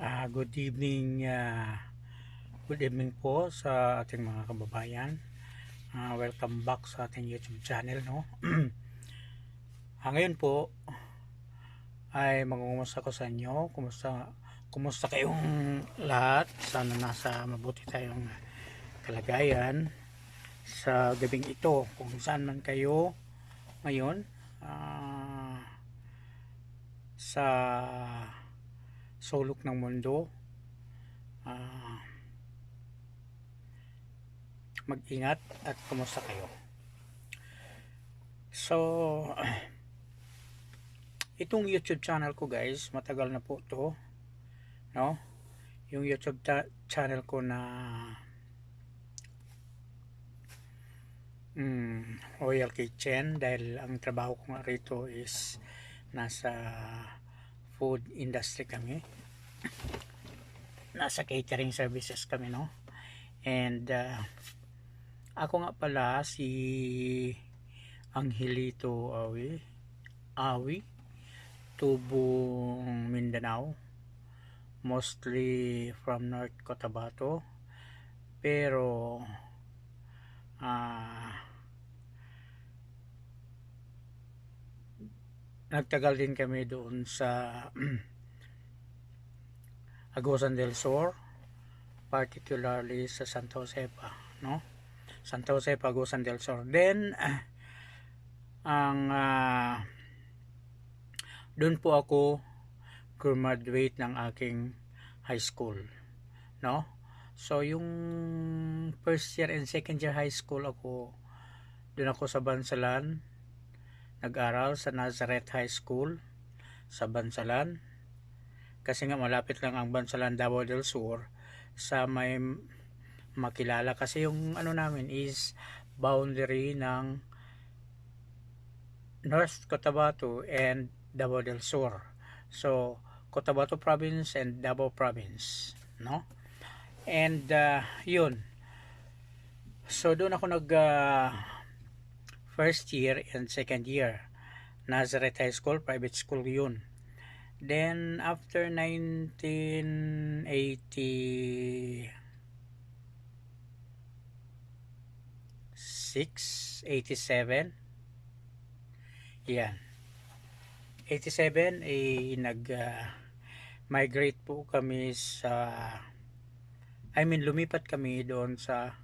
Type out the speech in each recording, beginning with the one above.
Good evening po sa ating mga kababayan. Welcome back sa ating YouTube channel, no. Ngayon po ay mangungumusta ko sa inyo. Kumusta kayong lahat? Sana nasa mabuti tayong kalagayan sa gabing ito, kung saan man kayo ngayon, sa sulok ng mundo. Mag-ingat at kumusta kayo. So, itong YouTube channel ko, guys, matagal na po to, no? Yung YouTube channel ko na Royal Kitchen, dahil ang trabaho ko nga rito is nasa food industry kami. Nasa catering services kami, no? And ako nga pala si Angelito Awi, Tubong, Mindanao, mostly from North Cotabato, pero nagtagal din kami doon sa Agusan del Sur, particularly sa Santa Josepa, no? Santa Josepa, Agusan del Sur. Then doon po ako graduate ng aking high school, no? So yung first year and second year high school doon ako sa Bansalan, nag-aral sa Nazareth High School sa Bansalan, kasi nga malapit lang ang Bansalan, Davao del Sur, sa may makilala, kasi yung namin is boundary ng North Cotabato and Davao del Sur. So Cotabato province and Davao province, no? And yun, so doon ako nag first year and second year, Nazareth High School, private school yun. Then after 1987, yan, 87 nag-migrate po kami lumipat kami doon sa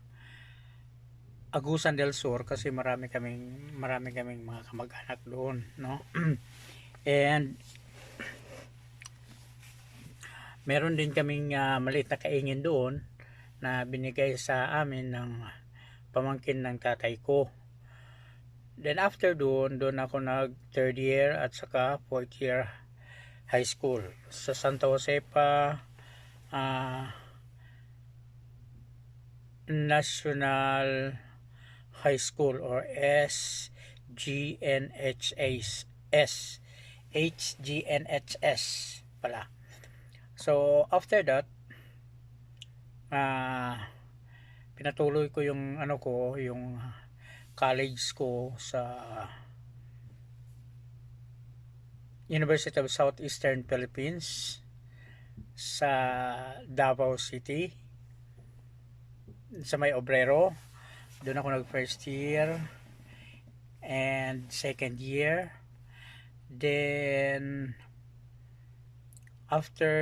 Agusan del Sur, kasi marami kaming mga kamag-anak doon, no? And meron din kaming maliit na kaingin doon na binigay sa amin ng pamangkin ng tatay ko. Then after doon ako nag third year at saka fourth year high school sa Santa Josepa National High School, or HGNHS pala. So after that, pinatuloy ko yung yung college ko sa University of Southeastern Philippines sa Davao City, sa may Obrero. Doon ako nag first year and second year. Then after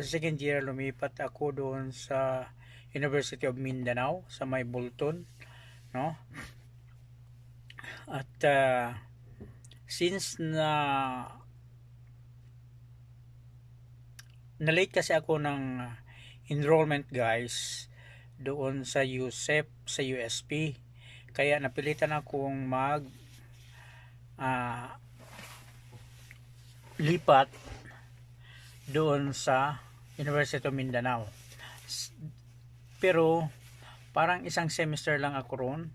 second year, lumipat ako doon sa University of Mindanao sa may Bulton, no? At since na late kasi ako ng enrollment, guys, doon sa USEP, sa USP, kaya napilitan akong lipat doon sa University of Mindanao. Pero parang isang semester lang ako roon.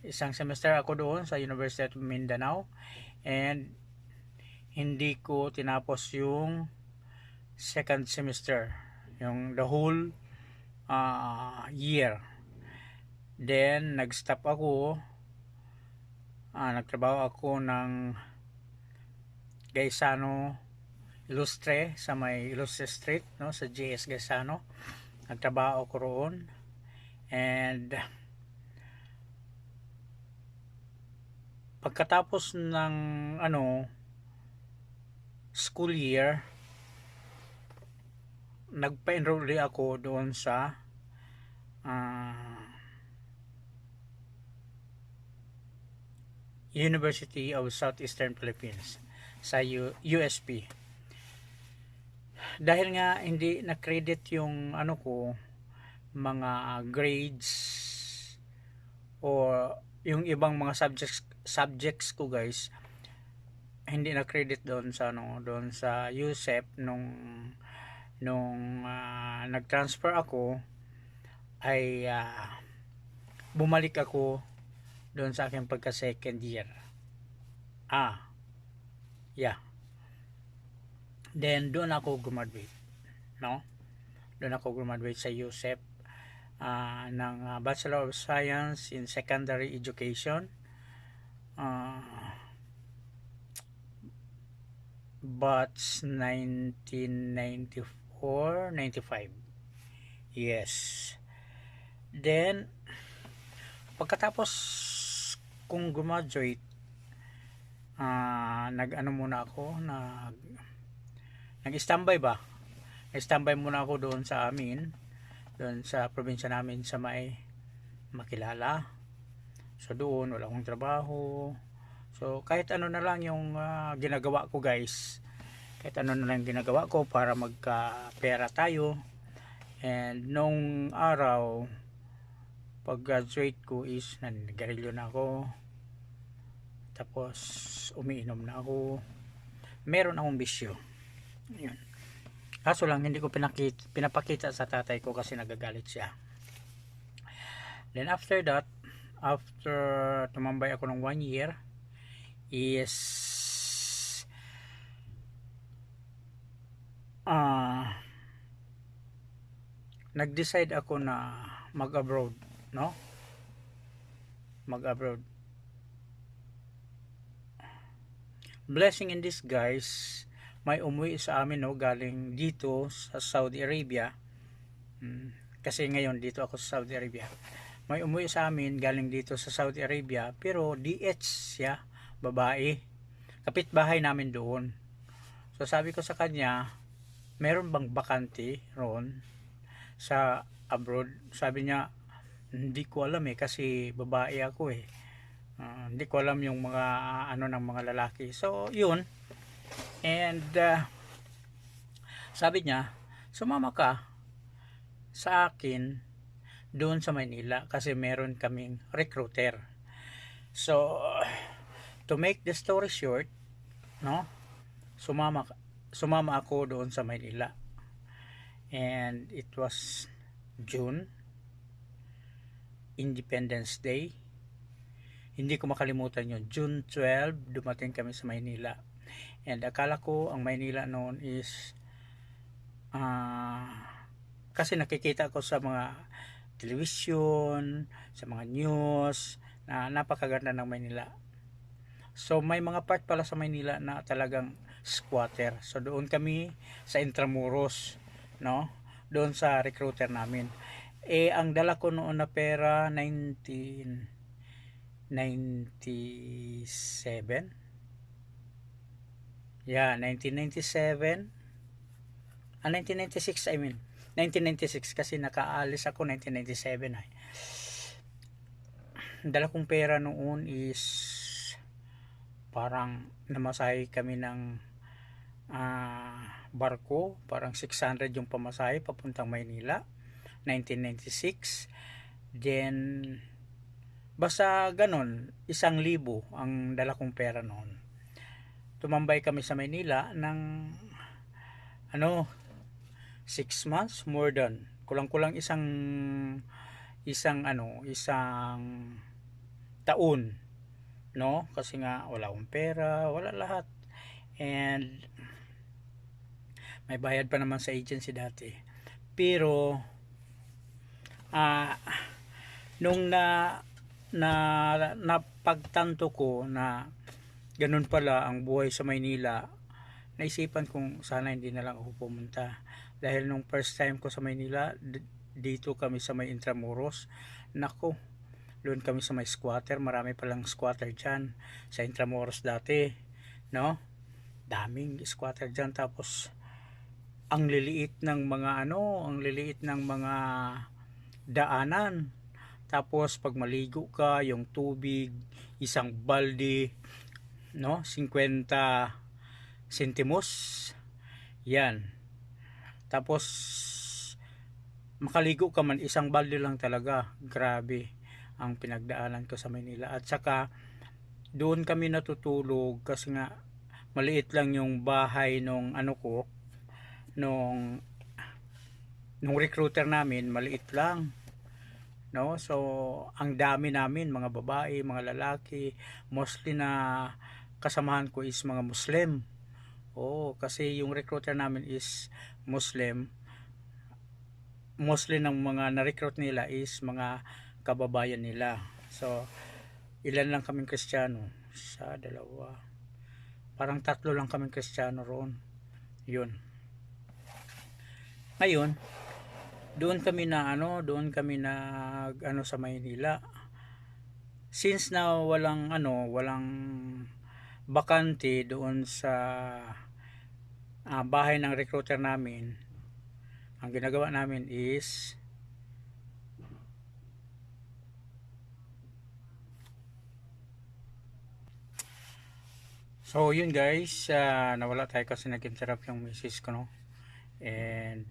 Isang semester ako doon sa University of Mindanao, and hindi ko tinapos yung second semester, yung the whole year. Then nag-stop ako, nagtrabaho ako ng Gaisano Ilustre, sa may Ilustre Street, no, sa JS Gasano. Nagtrabaho ko roon. And pagkatapos ng school year, nagpa-enroll ako doon sa University of Southeastern Philippines, sa USP. Dahil nga hindi na-credit yung ko, mga grades o yung ibang mga subjects ko guys, hindi na-credit doon sa doon sa USEP nung nag-transfer ako, ay bumalik ako doon sa aking pagka second year. Yeah. Then doon ako graduate, no? Doon ako graduate sa USEP ng Bachelor of Science in Secondary Education, batch 1994-95. Yes. Then pagkatapos kung graduate, muna ako, nag-standby muna ako doon sa amin, doon sa probinsya namin sa may Makilala. So doon wala akong trabaho. So kahit ano na lang yung ginagawa ko guys, kahit ano na lang ginagawa ko para magka-pera tayo. And nung araw, pag graduate ko is nanigarilyo na ako, tapos umiinom na ako, meron akong bisyo. Yun. Kaso lang hindi ko pinapakita sa tatay ko kasi nagagalit siya. Then after that, after tumambay ako ng 1 year, is nag-decide ako na mag-abroad, no? Mag-abroad. Blessing in disguise, may umuwi sa amin, no, galing dito sa Saudi Arabia. Kasi ngayon dito ako sa Saudi Arabia. May umuwi sa amin galing dito sa Saudi Arabia, pero DH siya, babae. Kapitbahay namin doon. So sabi ko sa kanya, meron bang bakante roon sa abroad? Sabi niya, hindi ko alam kasi babae ako eh. Hindi ko alam yung mga ng mga lalaki. So yun. And sabi niya, sumama ka sa akin doon sa Manila kasi meron kaming recruiter. So to make the story short, no, sumama ako doon sa Manila. And it was June, Independence Day. Hindi ko makalimutan yun. June 12, dumating kami sa Maynila. And akala ko ang Maynila noon is kasi nakikita ko sa mga television, sa mga news na napakaganda ng Maynila. So may mga part pala sa Maynila na talagang squatter. So doon kami sa Intramuros, no? Doon sa recruiter namin. Ang dala ko noon na pera 1997. Yeah, 1997. 1996 I mean. 1996 kasi nakaalis ako 1997 ay. Dala kong pera noon is parang namasahe kami ng barko, parang 600 yung pamasahe papuntang Maynila, 1996. Then basta ganon, 1,000 ang dala kong pera noon. Tumambay kami sa Maynila ng 6 months, more than kulang-kulang isang taon, no? Kasi nga wala akong pera, wala lahat. And may bayad pa naman sa agency dati. Pero nung napagtanto ko na ganun pala ang buhay sa Maynila, naisipan kong sana hindi na lang ako pumunta. Dahil nung first time ko sa Maynila, dito kami sa may Intramuros, nako, doon kami sa may squatter, marami palang squatter dyan sa Intramuros dati, no? Daming squatter dyan. Tapos ang liliit ng mga ang liliit ng mga daanan. Tapos pag maligo ka, yung tubig, isang balde, no? 50 sentimos. Yan. Tapos makaligo ka man, isang balde lang talaga. Grabe ang pinagdaanan ko sa Manila. At saka doon kami natutulog kasi nga maliit lang yung bahay nung nung recruiter namin, maliit lang, no? So ang dami namin, mga babae, mga lalaki, mostly na kasamahan ko is mga Muslim. Kasi yung recruiter namin is Muslim. Mostly ng mga na-recruit nila is mga kababayan nila. So ilan lang kaming Kristiyano? Sa dalawa, parang tatlo lang kaming Kristiyano roon. Yun. Ngayon, doon kami sa Maynila. Since na walang bakante doon sa bahay ng recruiter namin, ang ginagawa namin is so yun guys, nawala tayo kasi nag-interrupt yung misis ko, no? And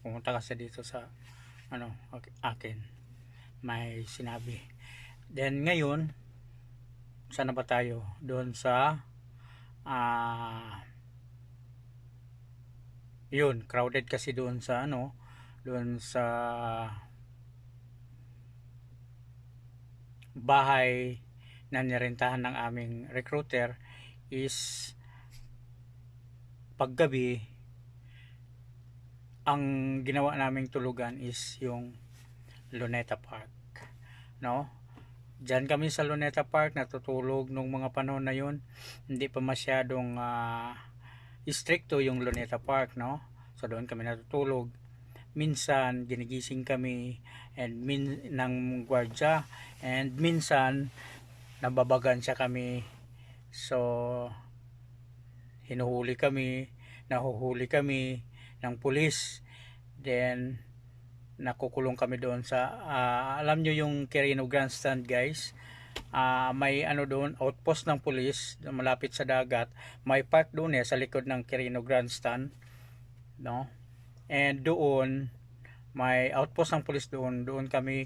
pumunta kasi dito sa akin, may sinabi. Then ngayon, sana ba tayo doon sa yun, crowded kasi doon sa doon sa bahay na nirentahan ng aming recruiter is paggabi ang ginawa naming tulugan is yung Luneta Park, no? Diyan kami sa Luneta Park natutulog nung mga panahon na yun. Hindi pa masyadong stricto yung Luneta Park, no? So doon kami natutulog. Minsan ginigising kami ng gwardiya, and minsan nababagan siya kami. So nahuhuli kami ng pulis. Then nakukulong kami doon sa alam nyo yung Quirino Grandstand guys, may doon, outpost ng pulis malapit sa dagat. May park doon sa likod ng Quirino Grandstand, no? And doon may outpost ng pulis doon kami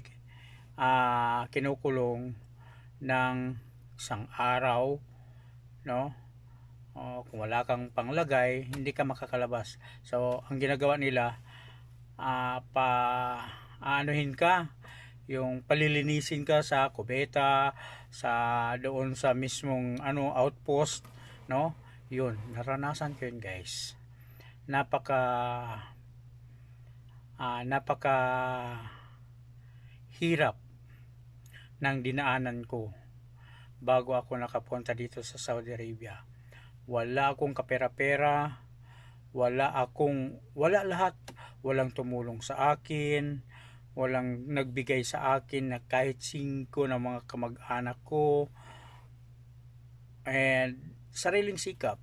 kinukulong ng isang araw, no? Kung wala kang panglagay, hindi ka makakalabas. So ang ginagawa nila, aanuhin ka, yung palilinisin ka sa kubeta, sa doon sa mismong outpost, no? Yun, naranasan ko yun guys. Napaka hirap ng dinaanan ko bago ako nakapunta dito sa Saudi Arabia. Wala akong kapera-pera, wala lahat. Walang tumulong sa akin, walang nagbigay sa akin na kahit 5 ng mga kamag-anak ko. And sariling sikap,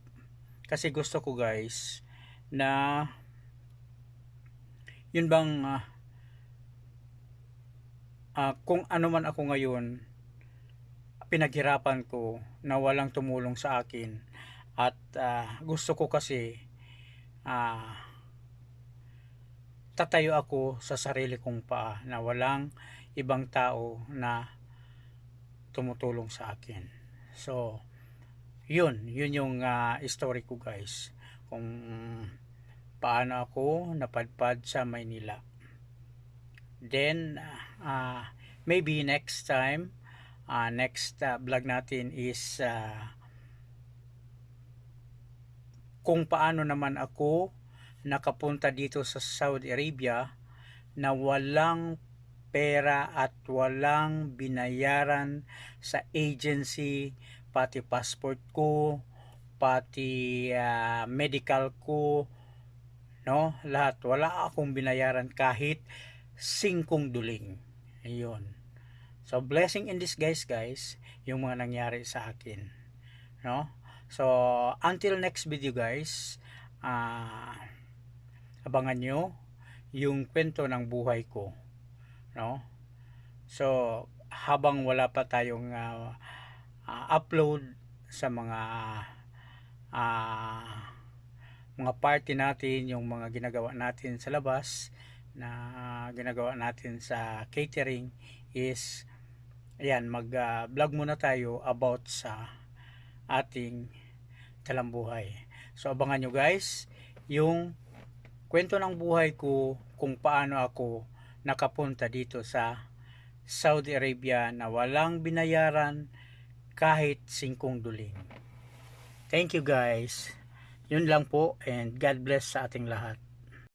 kasi gusto ko guys na yun bang kung ano man ako ngayon, pinaghirapan ko na walang tumulong sa akin. At gusto ko kasi tatayo ako sa sarili kong paa, na walang ibang tao na tumutulong sa akin. So yun yung story ko guys, kung paano ako napadpad sa Maynila. Then maybe next time, next vlog natin is kung paano naman ako nakapunta dito sa Saudi Arabia na walang pera at walang binayaran sa agency pati passport ko, pati medical ko, no? Lahat, wala akong binayaran kahit 5 duling. Ayun. So blessing in disguise guys, yung mga nangyari sa akin, no? So until next video guys, abangan nyo yung kwento ng buhay ko, no? So habang wala pa tayong upload sa mga party natin, yung mga ginagawa natin sa labas, na ginagawa natin sa catering, is ayan, mag vlog muna tayo about sa ating talambuhay. So abangan nyo guys yung kwento ng buhay ko, kung paano ako nakapunta dito sa Saudi Arabia na walang binayaran kahit 5 duling. Thank you guys. Yun lang po, and God bless sa ating lahat.